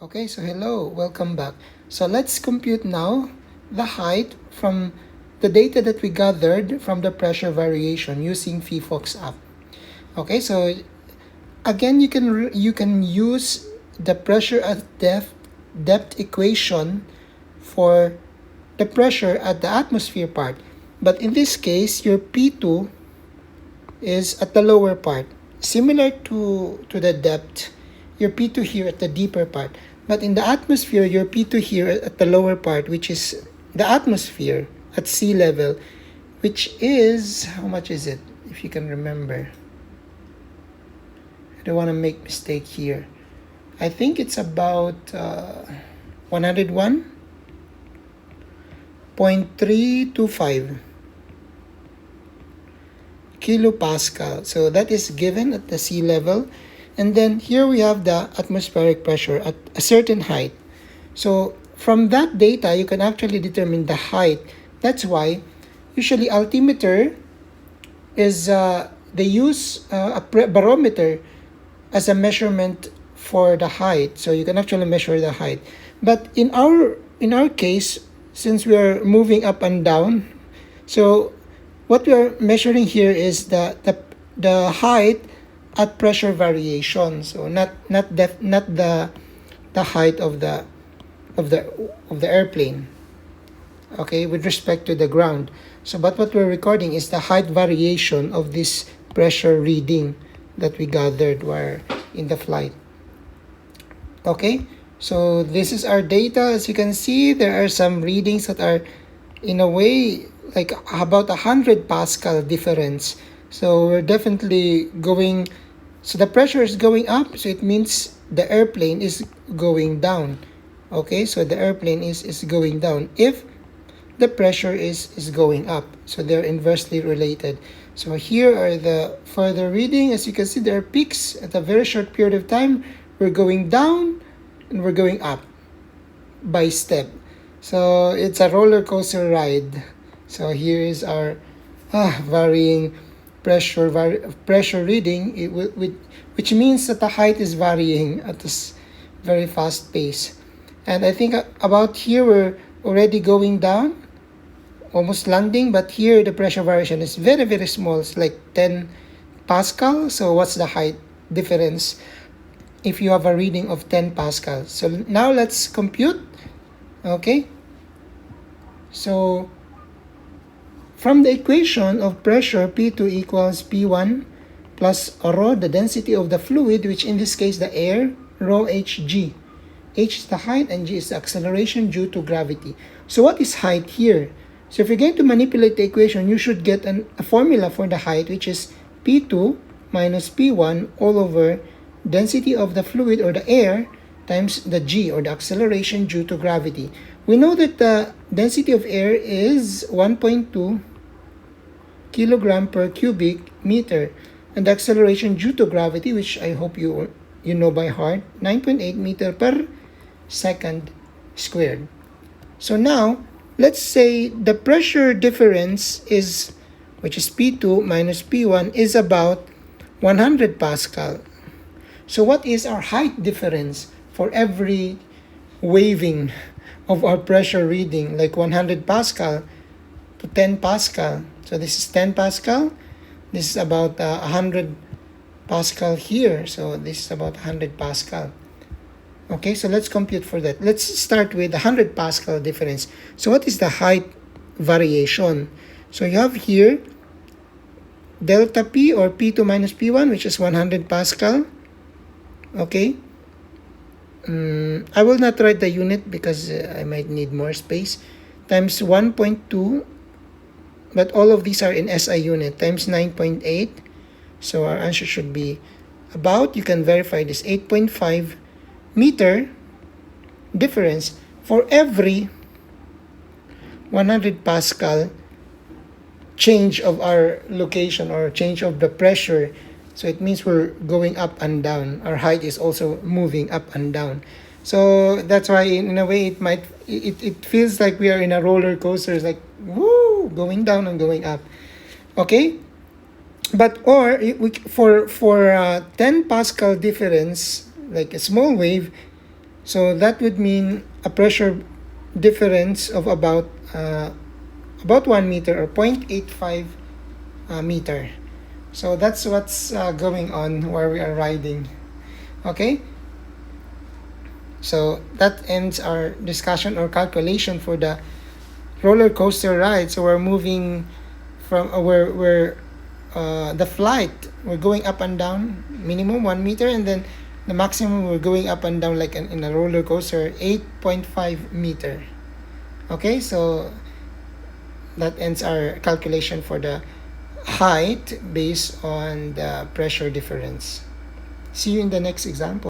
Okay, so hello, welcome back. So let's compute now the height from the data that we gathered from the pressure variation using phyphox app. Okay, so again, you can use the pressure at depth equation for the pressure at the atmosphere part. But in this case, your P2 is at the lower part, similar to the depth, your P2 here at the deeper part. But in the atmosphere, your P2 here at the lower part, which is the atmosphere at sea level, which is, how much is it, if you can remember? I don't want to make mistake here. I think it's about 101.325 kilopascal. So that is given at the sea level. And then here we have the atmospheric pressure at a certain height. So from that data, you can actually determine the height. That's why usually altimeter is, they use a barometer as a measurement for the height. So you can actually measure the height. But in our case, since we are moving up and down, so what we are measuring here is the height at pressure variation. So not the height of the airplane. Okay, with respect to the ground. So but what we're recording is the height variation of this pressure reading that we gathered while in the flight. Okay, so this is our data. As you can see, there are some readings that are in a way like about 100 pascal difference. So we're definitely going, so the pressure is going up, so it means the airplane is going down. Okay, so the airplane is going down if the pressure is going up. So they're inversely related. So here are the further reading. As you can see, there are peaks at a very short period of time. We're going down and we're going up by step. So it's a roller coaster ride. So here is our varying pressure reading, which means that the height is varying at this very fast pace. And I think about here we're already going down, almost landing, but here the pressure variation is very, very small. It's like 10 pascal. So what's the height difference if you have a reading of 10 pascal? So now let's compute. Okay, so from the equation of pressure, P2 equals P1 plus rho, the density of the fluid, which in this case the air, rho hg. H is the height and g is the acceleration due to gravity. So what is height here? So if you're going to manipulate the equation, you should get a formula for the height, which is P2 minus P1 all over density of the fluid or the air times the g, or the acceleration due to gravity. We know that the density of air is 1.2 kilogram per cubic meter, and the acceleration due to gravity, which I hope you know by heart, 9.8 meter per second squared. So now let's say the pressure difference is, which is P2 minus P1, is about 100 pascal. So what is our height difference for every waving of our pressure reading, like 100 pascal to 10 pascal? So this is 10 pascal. This is about 100 pascal here. So this is about 100 pascal. Okay, so let's compute for that. Let's start with 100 pascal difference. So what is the height variation? So you have here delta P, or P2 minus P1, which is 100 pascal. Okay, I will not write the unit because I might need more space, times 1.2, but all of these are in SI unit, times 9.8. So our answer should be about, you can verify this, 8.5 meter difference for every 100 pascal change of our location, or change of the pressure. So it means we're going up and down. Our height is also moving up and down. So that's why in a way it feels like we are in a roller coaster. It's like, woo, going down and going up. Okay? But for 10 pascal difference, like a small wave, So that would mean a pressure difference of about 1 meter, or 0.85 meter. So that's what's going on where we are riding. Okay, so that ends our discussion or calculation for the roller coaster ride. So we're moving from the flight, we're going up and down minimum 1 meter, and then the maximum we're going up and down like in a roller coaster 8.5 meter. Okay, so that ends our calculation for the height based on the pressure difference. See you in the next example.